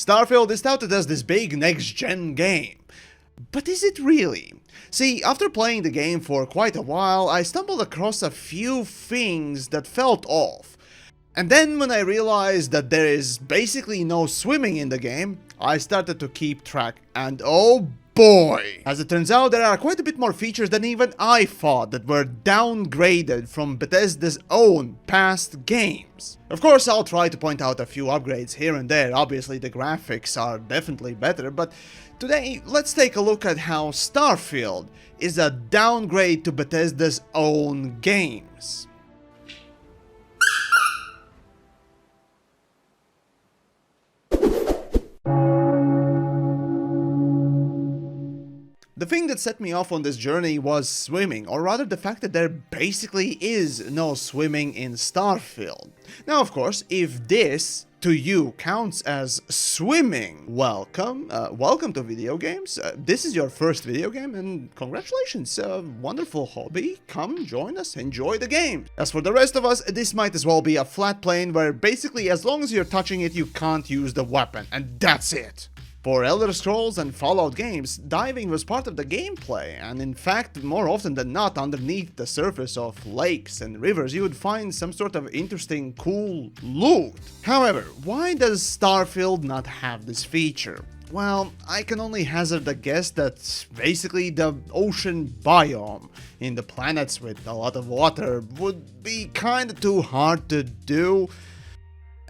Starfield is touted as this big next-gen game. But is it really? See, after playing the game for quite a while, I stumbled across a few things that felt off. And then when I realized that there is basically no swimming in the game, I started to keep track, and oh boy! As it turns out, there are quite a bit more features than even I thought that were downgraded from Bethesda's own past games. Of course, I'll try to point out a few upgrades here and there. Obviously, the graphics are definitely better, but today, let's take a look at how Starfield is a downgrade to Bethesda's own games. The thing that set me off on this journey was swimming, or rather the fact that there basically is no swimming in Starfield. Now, of course, if this to you counts as swimming, welcome to video games. This is your first video game, and congratulations, wonderful hobby. Come join us, enjoy the game. As for the rest of us, this might as well be a flat plane where basically as long as you're touching it, you can't use the weapon, and that's it. For Elder Scrolls and Fallout games, diving was part of the gameplay, and in fact, more often than not, underneath the surface of lakes and rivers, you would find some sort of interesting, cool loot. However, why does Starfield not have this feature? Well, I can only hazard a guess that basically the ocean biome in the planets with a lot of water would be kinda too hard to do.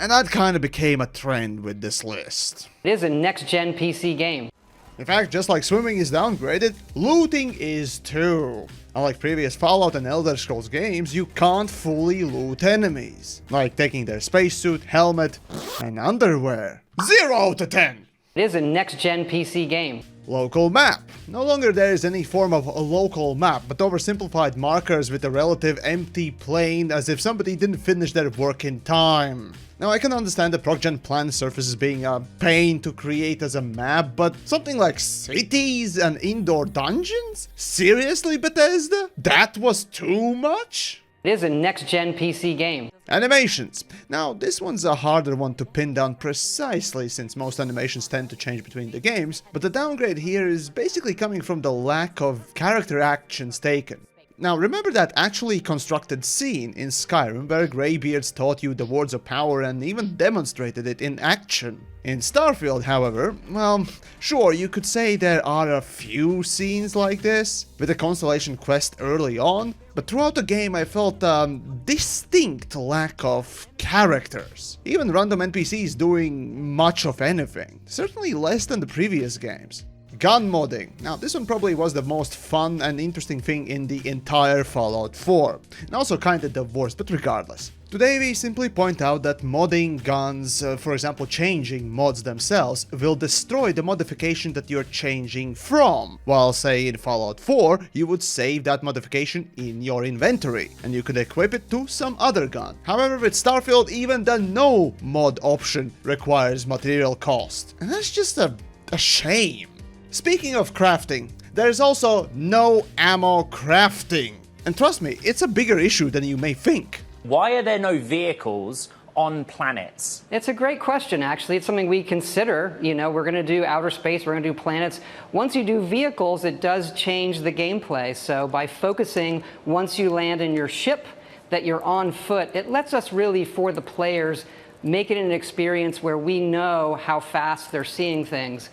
And that kind of became a trend with this list. It is a next-gen PC game. In fact, just like swimming is downgraded, looting is too. Unlike previous Fallout and Elder Scrolls games, you can't fully loot enemies, like taking their spacesuit, helmet, and underwear. 0 out of 10! It is a next-gen PC game. Local map. No longer there is any form of a local map, but oversimplified markers with a relative empty plane as if somebody didn't finish their work in time. Now, I can understand the proc-gen plan surfaces being a pain to create as a map, but something like cities and indoor dungeons? Seriously, Bethesda? That was too much? It is a next-gen PC game. Animations. Now, this one's a harder one to pin down precisely since most animations tend to change between the games, but the downgrade here is basically coming from the lack of character actions taken. Now, remember that actually constructed scene in Skyrim where Greybeards taught you the words of power and even demonstrated it in action? In Starfield, however, well, sure, you could say there are a few scenes like this, with a constellation quest early on, but throughout the game I felt a distinct lack of characters. Even random NPCs doing much of anything, certainly less than the previous games. Gun modding. Now, this one probably was the most fun and interesting thing in the entire Fallout 4, and also kinda the worst, but regardless. Today we simply point out that modding guns, for example changing mods themselves, will destroy the modification that you're changing from, while say in Fallout 4 you would save that modification in your inventory, and you could equip it to some other gun. However, with Starfield, even the no mod option requires material cost, and that's just a shame. Speaking of crafting, there's also no ammo crafting. And trust me, it's a bigger issue than you may think. Why are there no vehicles on planets? It's a great question, actually. It's something we consider. You know, we're going to do outer space, we're going to do planets. Once you do vehicles, it does change the gameplay. So by focusing, once you land in your ship, that you're on foot, it lets us really, for the players, make it an experience where we know how fast they're seeing things.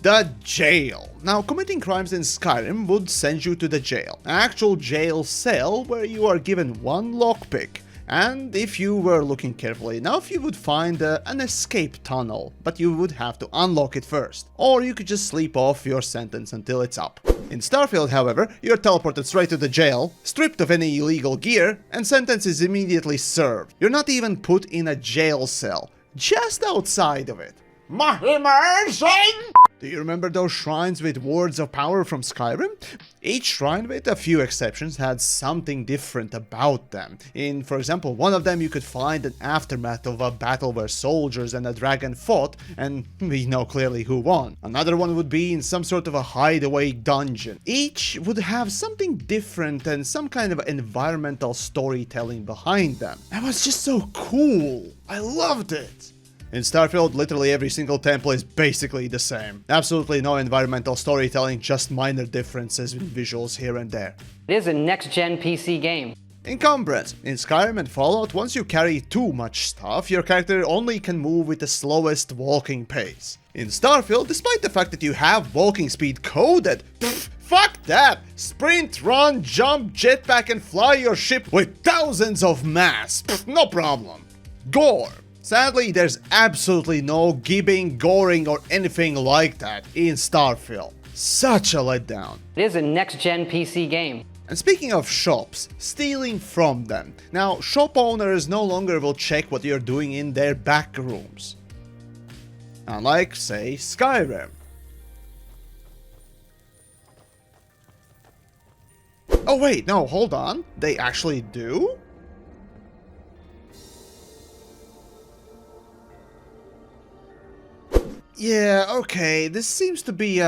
The jail. Now, committing crimes in Skyrim would send you to the jail, an actual jail cell where you are given one lockpick. And if you were looking carefully enough, you would find an escape tunnel, but you would have to unlock it first. Or you could just sleep off your sentence until it's up. In Starfield, however, you're teleported straight to the jail, stripped of any illegal gear, and sentence is immediately served. You're not even put in a jail cell, just outside of it. Immersion! Do you remember those shrines with words of power from Skyrim? Each shrine, with a few exceptions, had something different about them. In, for example, one of them you could find an aftermath of a battle where soldiers and a dragon fought, and we know clearly who won. Another one would be in some sort of a hideaway dungeon. Each would have something different and some kind of environmental storytelling behind them. It was just so cool. I loved it. In Starfield, literally every single temple is basically the same. Absolutely no environmental storytelling, just minor differences in visuals here and there. It is a next-gen PC game. Encumbrance. In Skyrim and Fallout, once you carry too much stuff, your character only can move with the slowest walking pace. In Starfield, despite the fact that you have walking speed coded, fuck that! Sprint, run, jump, jetpack and fly your ship with thousands of mass. No problem. Gore. Sadly, there's absolutely no gibbing, goring or anything like that in Starfield. Such a letdown. It is a next-gen PC game. And speaking of shops, stealing from them. Now, shop owners no longer will check what you're doing in their back rooms. Unlike, say, Skyrim. Oh wait, no, hold on. They actually do? Yeah, okay, this seems to be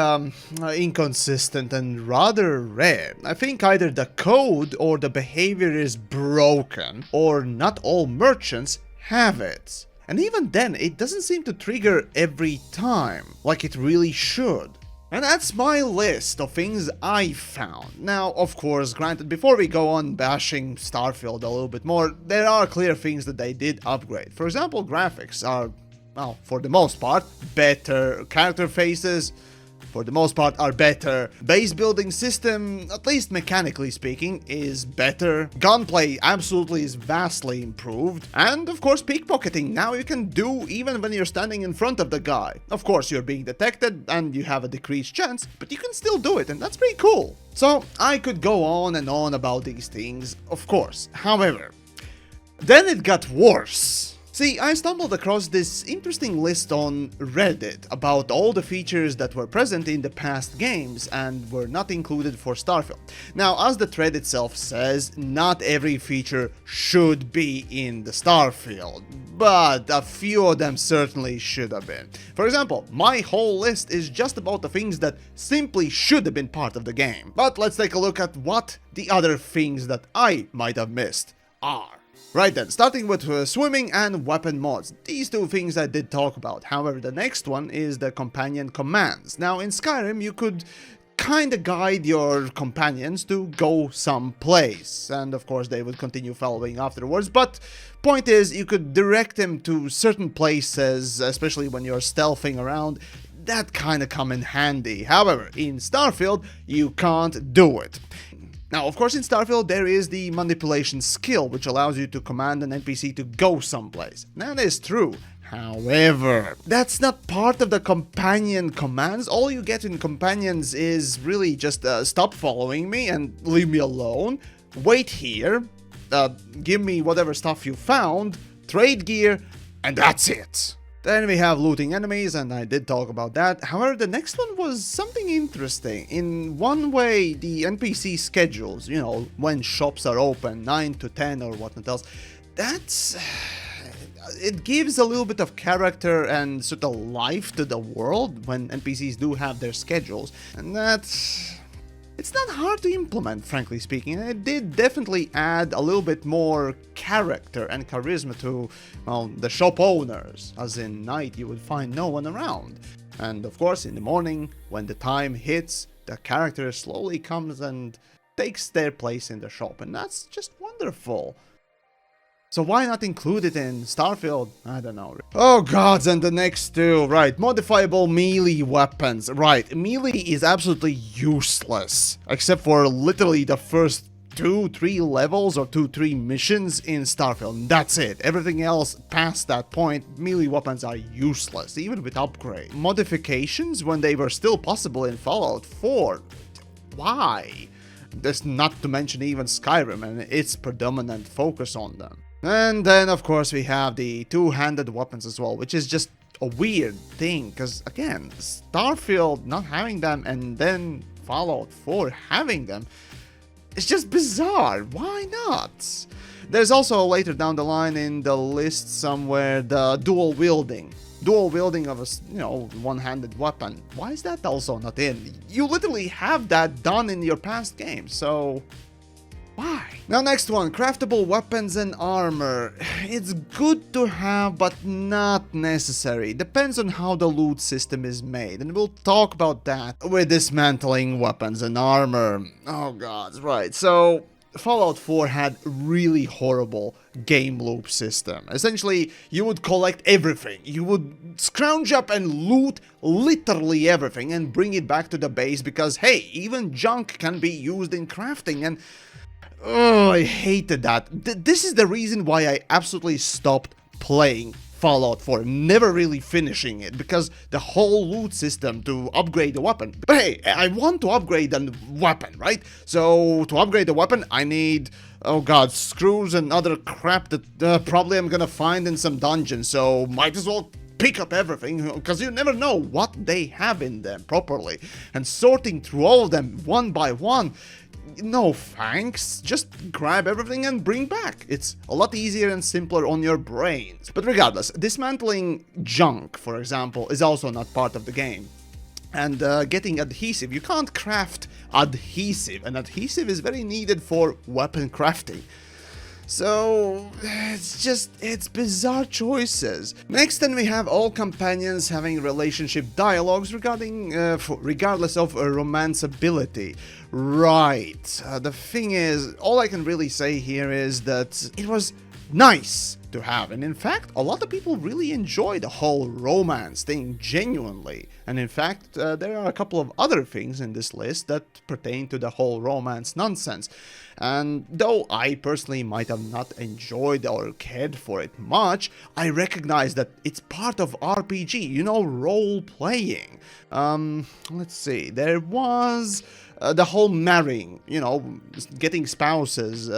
inconsistent and rather rare. I think either the code or the behavior is broken, or not all merchants have it. And even then, it doesn't seem to trigger every time, like it really should. And that's my list of things I found. Now, of course, granted, before we go on bashing Starfield a little bit more, there are clear things that they did upgrade. For example, graphics are, well, for the most part, better. Character faces, for the most part, are better. Base building system, at least mechanically speaking, is better. Gunplay absolutely is vastly improved. And of course, pickpocketing, now you can do even when you're standing in front of the guy. Of course, you're being detected and you have a decreased chance, but you can still do it, and that's pretty cool. So, I could go on and on about these things, of course. However, then it got worse. See, I stumbled across this interesting list on Reddit about all the features that were present in the past games and were not included for Starfield. Now, as the thread itself says, not every feature should be in the Starfield, but a few of them certainly should have been. For example, my whole list is just about the things that simply should have been part of the game. But let's take a look at what the other things that I might have missed are. Right then, starting with swimming and weapon mods. These two things I did talk about. However, the next one is the companion commands. Now, in Skyrim, you could kinda guide your companions to go someplace. And of course, they would continue following afterwards. But point is, you could direct them to certain places, especially when you're stealthing around. That kinda come in handy. However, in Starfield, you can't do it. Now, of course, in Starfield, there is the manipulation skill, which allows you to command an NPC to go someplace. That is true. However, that's not part of the companion commands. All you get in companions is really just stop following me and leave me alone, wait here, give me whatever stuff you found, trade gear, and that's it. Then we have looting enemies, and I did talk about that. However, the next one was something interesting. In one way, the NPC schedules, you know, when shops are open, 9 to 10 or whatnot else, that's... it gives a little bit of character and sort of life to the world when NPCs do have their schedules. And that's... it's not hard to implement, frankly speaking. It did definitely add a little bit more character and charisma to, well, the shop owners, as in night you would find no one around. And of course, in the morning, when the time hits, the character slowly comes and takes their place in the shop, and that's just wonderful. So why not include it in Starfield? I don't know. Oh gods, and the next two, right, modifiable melee weapons. Right, melee is absolutely useless, except for literally the first 2-3 levels or 2-3 missions in Starfield. That's it. Everything else past that point, melee weapons are useless, even with upgrade. Modifications, when they were still possible in Fallout 4. Why? There's not to mention even Skyrim and its predominant focus on them. And then, of course, we have the two-handed weapons as well, which is just a weird thing, because, again, Starfield not having them and then Fallout 4 having them, it's just bizarre. Why not? There's also later down the line in the list somewhere the dual wielding. Dual wielding of a, you know, one-handed weapon. Why is that also not in? You literally have that done in your past games, so... Why? Now next one, craftable weapons and armor. It's good to have, but not necessary. Depends on how the loot system is made, and we'll talk about that with dismantling weapons and armor. Oh god, right. So Fallout 4 had really horrible game loop system. Essentially, you would collect everything. You would scrounge up and loot literally everything and bring it back to the base because, hey, even junk can be used in crafting, and oh, I hated that. This is the reason why I absolutely stopped playing Fallout 4, never really finishing it, because the whole loot system to upgrade the weapon. But hey, I want to upgrade a weapon, right? So to upgrade the weapon, I need, oh god, screws and other crap that probably I'm gonna find in some dungeon, so might as well pick up everything, because you never know what they have in them properly. And sorting through all of them one by one, no thanks, just grab everything and bring back. It's a lot easier and simpler on your brains. But regardless, dismantling junk, for example, is also not part of the game. And getting adhesive, you can't craft adhesive, and adhesive is very needed for weapon crafting. So, it's bizarre choices. Next, then we have all companions having relationship dialogues regardless of romanceability. Right. The thing is, all I can really say here is that it was nice to have, and in fact, a lot of people really enjoy the whole romance thing genuinely. And in fact, there are a couple of other things in this list that pertain to the whole romance nonsense. And though I personally might have not enjoyed or cared for it much, I recognize that it's part of RPG, you know, role-playing. Let's see, there was the whole marrying, you know, getting spouses,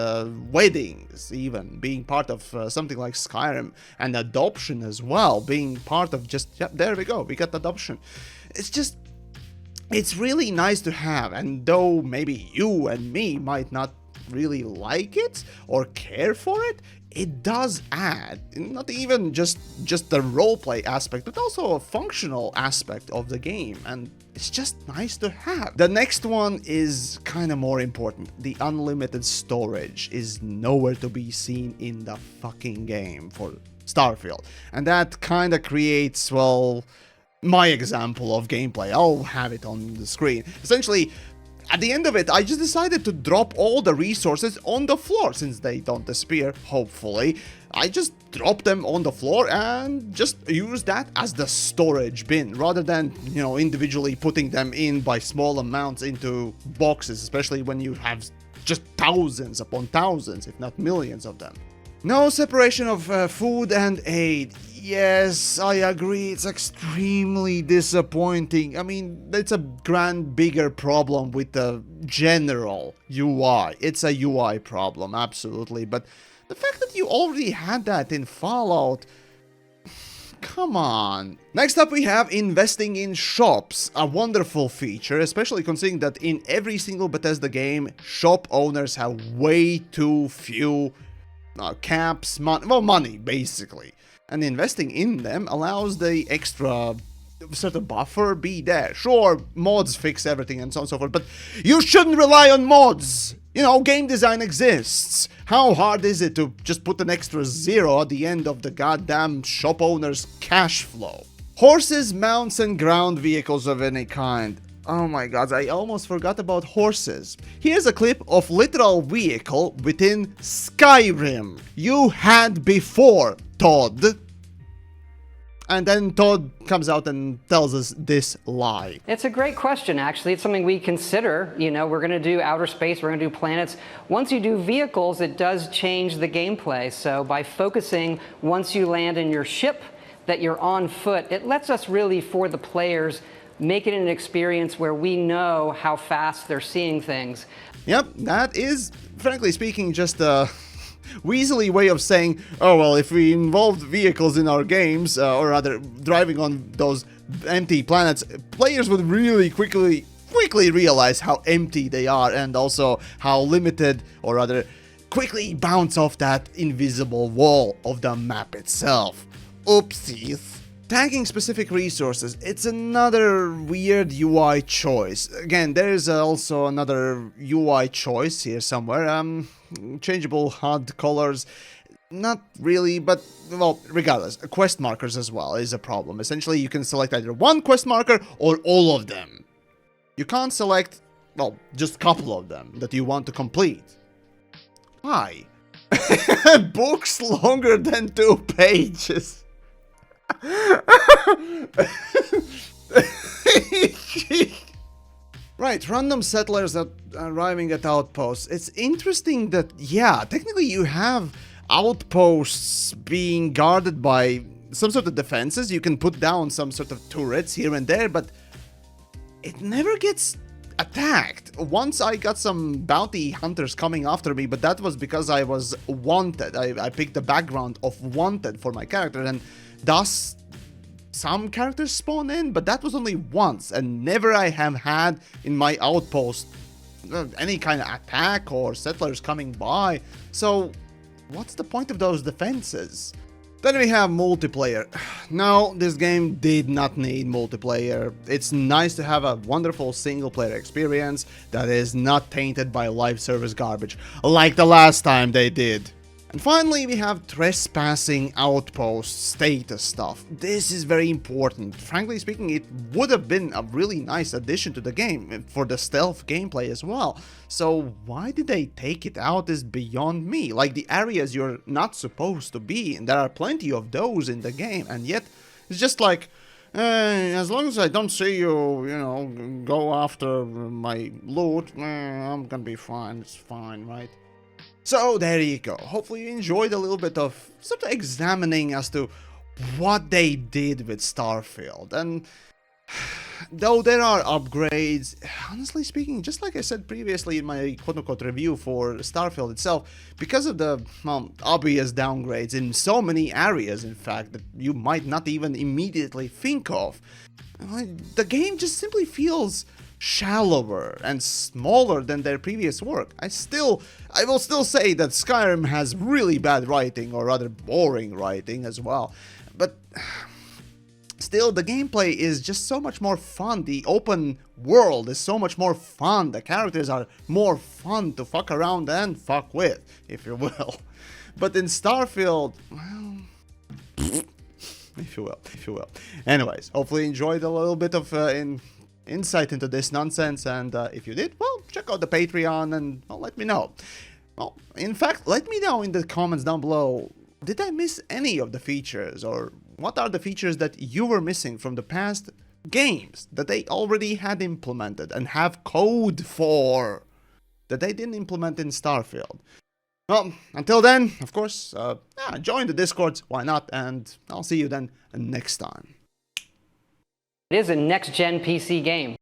weddings even, being part of something like Skyrim, and adoption as well, being part of just, yeah, there we go, we got adoption. It's really nice to have, and though maybe you and me might not really like it or care for it, it does add, not even just the roleplay aspect, but also a functional aspect of the game, and it's just nice to have. The next one is kind of more important. The unlimited storage is nowhere to be seen in the fucking game for Starfield, and that kind of creates, well, my example of gameplay. I'll have it on the screen. Essentially, at the end of it, I just decided to drop all the resources on the floor, since they don't disappear, hopefully. I just drop them on the floor and just use that as the storage bin, rather than, you know, individually putting them in by small amounts into boxes, especially when you have just thousands upon thousands, if not millions of them. No separation of food and aid. Yes, I agree, it's extremely disappointing. I mean, it's a bigger problem with the general UI. It's a UI problem, absolutely, but the fact that you already had that in Fallout, come on. Next up we have investing in shops, a wonderful feature, especially considering that in every single Bethesda game, shop owners have way too few caps, money, basically. And investing in them allows the extra sort of buffer be there. Sure, mods fix everything and so on and so forth, but you shouldn't rely on mods! You know, game design exists. How hard is it to just put an extra zero at the end of the goddamn shop owner's cash flow? Horses, mounts, and ground vehicles of any kind. Oh my god, I almost forgot about horses. Here's a clip of literal vehicle within Skyrim you had before, Todd. And then Todd comes out and tells us this lie. It's a great question, actually. It's something we consider. You know, we're going to do outer space, we're going to do planets. Once you do vehicles, it does change the gameplay. So by focusing, once you land in your ship, that you're on foot, it lets us really, for the players, make it an experience where we know how fast they're seeing things. Yep, that is, frankly speaking, just a weaselly way of saying, oh well, if we involved vehicles in our games, or rather driving on those empty planets, players would really quickly realize how empty they are, and also how limited, or rather quickly bounce off that invisible wall of the map itself. Oopsies. Tagging specific resources, it's another weird UI choice. Again, there is also another UI choice here somewhere. Changeable HUD colors, not really, but, well, regardless, quest markers as well is a problem. Essentially, you can select either one quest marker or all of them. You can't select, well, just a couple of them that you want to complete. Why? Books longer than 2 pages. Right, random settlers that arriving at outposts. It's interesting that, yeah, technically you have outposts being guarded by some sort of defenses. You can put down some sort of turrets here and there, but it never gets attacked. Once I got some bounty hunters coming after me, but that was because I was wanted. I picked the background of wanted for my character, and thus some characters spawn in, but that was only once, and never I have had in my outpost any kind of attack or settlers coming by. So what's the point of those defenses? Then we have multiplayer. No, this game did not need multiplayer. It's nice to have a wonderful single-player experience that is not tainted by live service garbage, like the last time they did. And finally, we have trespassing outpost status stuff. This is very important. Frankly speaking, it would have been a really nice addition to the game for the stealth gameplay as well. So why did they take it out is beyond me. Like the areas you're not supposed to be in, there are plenty of those in the game, and yet it's just like, as long as I don't see you, you know, go after my loot, I'm gonna be fine. It's fine, right? So there you go. Hopefully you enjoyed a little bit of sort of examining as to what they did with Starfield. And though there are upgrades, honestly speaking, just like I said previously in my quote-unquote review for Starfield itself, because of the obvious downgrades in so many areas, in fact, that you might not even immediately think of, the game just simply feels shallower and smaller than their previous work. I will still say that Skyrim has really bad writing, or rather boring writing as well, but still the gameplay is just so much more fun. The open world is so much more fun. The characters are more fun to fuck around and fuck with, if you will. But in Starfield, well, if you will. Anyways, hopefully you enjoyed a little bit of insight into this nonsense, and if you did, well, check out the Patreon and, well, let me know. Well, in fact, let me know in the comments down below, did I miss any of the features, or what are the features that you were missing from the past games that they already had implemented and have code for that they didn't implement in Starfield? Well, until then, of course, join the Discords, why not, and I'll see you then next time. It is a next-gen PC game.